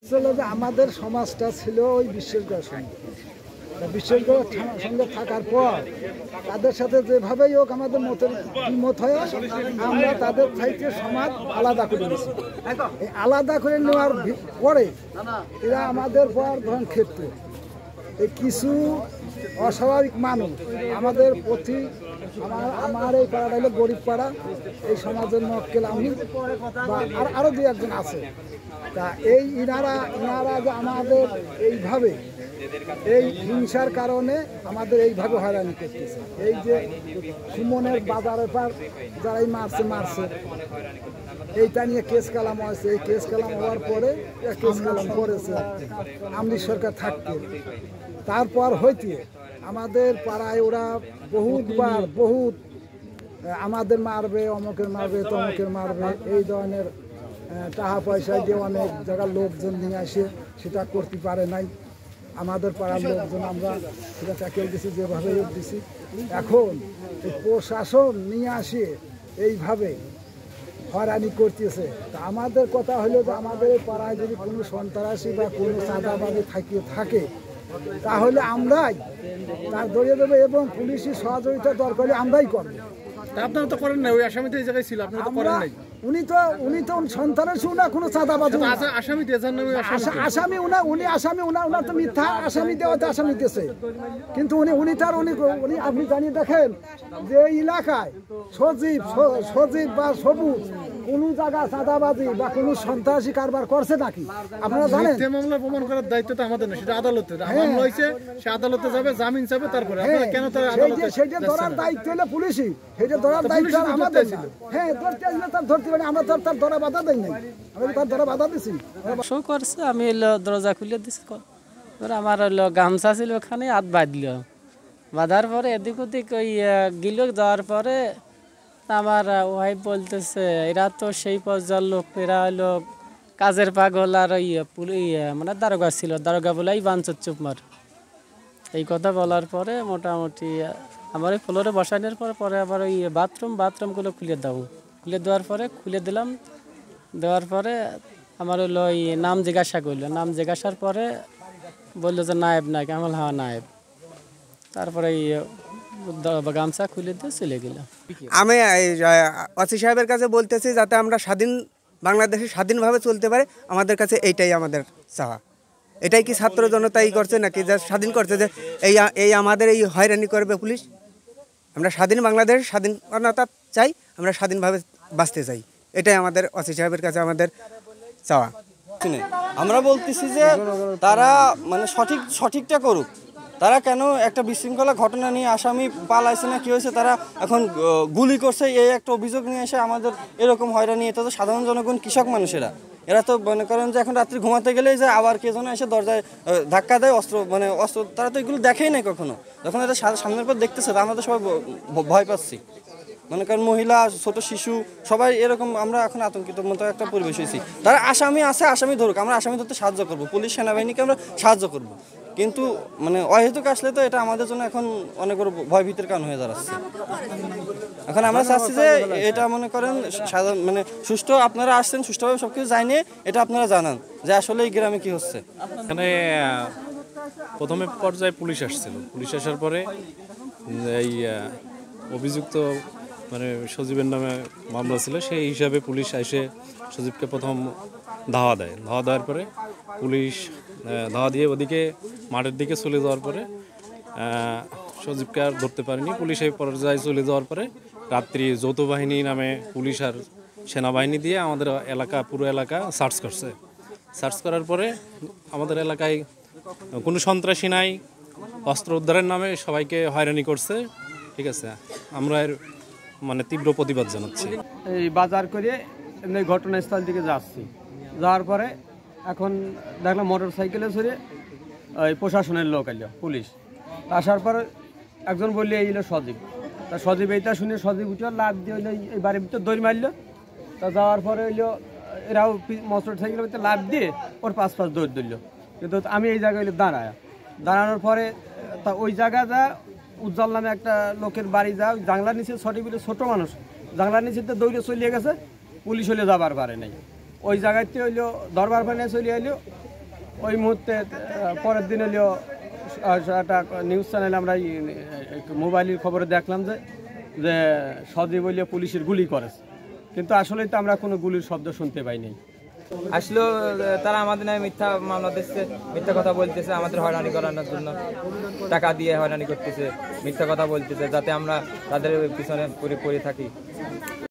আসলে যে আমাদের সমাজটা ছিল ওই বিশ্বাসগড়ের সঙ্গে, বিশ্বাসগড়ের সঙ্গে থাকার পর তাদের সাথে যেভাবেই হোক আমাদের মত হয়ে আমরা তাদের থেকে সমাজ আলাদা করে নিয়েছি। এই আলাদা করে নেওয়ার পরে এরা আমাদের পর ধরেন ক্ষেত্রে এই কিছু অস্বাভাবিক মানুষ আমাদের প্রতি আমার এই পাড়াটা হলো গরিব পাড়া, এই সমাজের মক্কেল আমি বা আরও দু একজন আছে। তা এই ইনারা যে আমাদের এইভাবে এই হিংসার কারণে আমাদের এইভাবে হয়রানি করতেছে। এই যে সুমনের বাজারের পর যারাই মারছে এইটা নিয়ে কেস কালাম হয়েছে। এই কেস কালাম হওয়ার পরে কেস কালাম করেছে আমলি সরকার থাকতে। তারপর হইতে আমাদের পাড়ায় ওরা বহুত আমাদের মারবে, অমুকের মারবে, তমুকের মারবে, এই ধরনের টাকা পয়সা দিয়ে অনেক জায়গার লোকজন নিয়ে আসে, সেটা করতে পারে নাই আমাদের পাড়ার লোকজন। আমরা সেটা ট্যাকেল দিছি, যেভাবে দিছি। এখন এই প্রশাসন নিয়ে আসে এইভাবে হয়রানি করতেছে। তা আমাদের কথা হলো যে আমাদের পাড়ায় যদি কোনো সন্ত্রাসী বা কোনো চাঁদাবাজি থাকে তাহলে আমরাই তার ধরিয়ে দেবো এবং পুলিশি সহযোগিতা দরকার হলে আমরাই করবো। আপনারা তো করেন না, ওই আসামি তো এই জায়গায় ছিল, আপনারা তো করেন নাই। উনি তো সন্ত্রাসী না, কোনো চাঁদাবাজি আসামি উনি আসামি উনার তো মিথ্যা আসামি দেওয়াতে আসামি দিয়েছে। কিন্তু উনি আপনি জানিয়ে দেখেন যে এই এলাকায় সজীব বা সবুজ কোনো জায়গা চাঁদাবাজি বা কোনো সন্ত্রাসী কারবার করছে নাকি আপনারা জানেন? মামলা প্রমাণ করার দায়িত্ব তো আমাদের না, সেটা আদালতের। মামলা হয়েছে, সে আদালতে যাবে, জামিন চাবে, তারপরে কেন তার সেটা ধরার দায়িত্ব হলো পুলিশই, সেটা ধরার দায়িত্ব আমাদের ছিল। হ্যাঁ, ধরতে আসলে তার ধরতে পারি, আমরা তার ধরা বাধা দেই নাই, আমি তার ধরা বাধা দিছি। শো করছে, আমি এলো দরজা খুলে দিছি। আমার হলো গামছা ছিল, ওখানে হাত বাঁধল। বাঁধার পরে এদিক ওদিক ওই গিল, যাওয়ার পরে আমার ওয়াইফ বলতেছে এরা তো সেই পর্যায়ের লোক, এরা হলো কাজের পাগল। আর মানে দারোগা ছিল, দারোগা বলে এই বাঞ্চর চুপ মার, এই কথা বলার পরে মোটামুটি আমার ওই ফ্লোরে বসানোর পরে আবার ওই বাথরুমগুলো খুলে দেওয়ার পরে খুলে দিলাম। দেওয়ার পরে আমার হলো ওই নাম জিজ্ঞাসা করলো। নাম জিজ্ঞাসার পরে বললো যে নায়েব নাকি, আমার হ্যাঁ নায়েব। তারপরে গামছা খুলে দিয়ে চলে গেলাম। আমি ওসি সাহেবের কাছে বলতেছি যাতে আমরা বাংলাদেশে স্বাধীনভাবে চলতে পারে, আমাদের কাছে এইটাই আমাদের চাওয়া। এটাই কি ছাত্র জনতাই করছে নাকি যা স্বাধীন করছে যে এই আমাদের এই হয়রানি করবে পুলিশ? আমরা স্বাধীন বাংলাদেশের স্বাধীনতা চাই, আমরা স্বাধীনভাবে বাঁচতে চাই, এটাই আমাদের ওসি সাহেবের কাছে আমাদের চাওয়া। আমরা বলতেছি যে তারা মানে সঠিকটা করুক। তারা কেন একটা বিশৃঙ্খলা ঘটনা নিয়ে আসামি পালাইছে না কি হয়েছে, তারা এখন গুলি করছে, এই একটা অভিযোগ নিয়ে এসে আমাদের এরকম হয়রানি। এটা তো সাধারণ জনগণ, কৃষক মানুষেরা, এরা তো মনে করেন যে এখন রাত্রি ঘুমাতে গেলেই যে আবার কে যেন এসে দরজায় ধাক্কা দেয়, অস্ত্র, তারা তো এগুলো দেখেই নাই কখনো। যখন এটা সামনের পর দেখতেছে, আমরা তো সবাই ভয় পাচ্ছি। মনে করেন মহিলা, ছোট শিশু, সবাই এরকম, আমরা এখন আতঙ্কিত মতো একটা পরিবেশ হয়েছি। তারা আসামি আছে, আসামি ধরুক, আমরা আসামি ধরতে সাহায্য করবো, পুলিশ সেনাবাহিনীকে আমরা সাহায্য করব। কিন্তু মানে অহেতুক আসলে তো এটা আমাদের জন্য এখন অনেক বড় ভয় ভীতির কারণ হয়ে দাঁড়াচ্ছে। এখন আমরা চাচ্ছি যে এটা মনে করেন মানে সুষ্ঠু, আপনারা আসছেন সুষ্ঠুভাবে সবকিছু জানিয়ে এটা আপনারা জানান যে আসলে এই গ্রামে কি হচ্ছে। এখানে প্রথমে পর্যায়ে পুলিশ আসছিল, পুলিশ আসার পরে এই অভিযুক্ত মানে সজীবের নামে মামলা ছিল, সেই হিসাবে পুলিশ এসে সজীবকে প্রথম ধাওয়া দেওয়ার পরে পুলিশ ধাওয়া দিয়ে ওদিকে মাঠের দিকে চলে যাওয়ার পরে সজীবকে আর ধরতে পারেনি। পুলিশ এই পর্যায়ে চলে যাওয়ার পরে রাত্রি যৌথ বাহিনী নামে পুলিশ আর সেনাবাহিনী দিয়ে আমাদের পুরো এলাকা সার্চ করার পরে আমাদের এলাকায় কোনো সন্ত্রাসী নাই, অস্ত্র উদ্ধারের নামে সবাইকে হয়রানি করছে। ঠিক আছে, আমরা এর মানে তীব্র প্রতিবাদ জানাচ্ছি। এই বাজার করে এমনি ঘটনাস্থল দিকে যাওয়ার পরে এখন দেখলাম মোটর সাইকেলে চড়ে ওই প্রশাসনের লোক এলো, পুলিশ আসার পর একজন বললে এই হলো সজীব। তা সজীব এইটা শুনে সজীব উঠে লাভ দিয়ে হইলো এই বাড়ির ভিতরে দৌড় মারলো। তা যাওয়ার পরে হইলো এরাও মোটর সাইকেলের ভিতরে লাভ দিয়ে ওর পাশ দৌড় দিল। কিন্তু আমি এই জায়গায় দাঁড়ানোর পরে তা ওই জায়গা উজ্জ্বল নামে একটা লোকের বাড়ি জানলার নিচে ছোট মানুষ জানলার নিচে দৌড়ে চলিয়ে গেছে, পুলিশ হলে যাবার পারে নাই। ওই জায়গাতে হইলো দরবার পানে চলে এলো, ওই মুহূর্তে পরের দিন হলেও একটা নিউজ চ্যানেলে আমরা মোবাইলের খবরে দেখলাম যে সজীব হইলে পুলিশের গুলি করেছে, কিন্তু আসলেই তো আমরা কোনো গুলির শব্দ শুনতে পাইনি। আসলেও তারা আমাদের নামে মিথ্যা মামলা দিচ্ছে, মিথ্যা কথা বলতেছে, আমাদের হয়রানি করানোর জন্য টাকা দিয়ে হয়রানি করতেছে, মিথ্যা কথা বলতেছে, যাতে আমরা তাদের পিছনে পড়ে থাকি।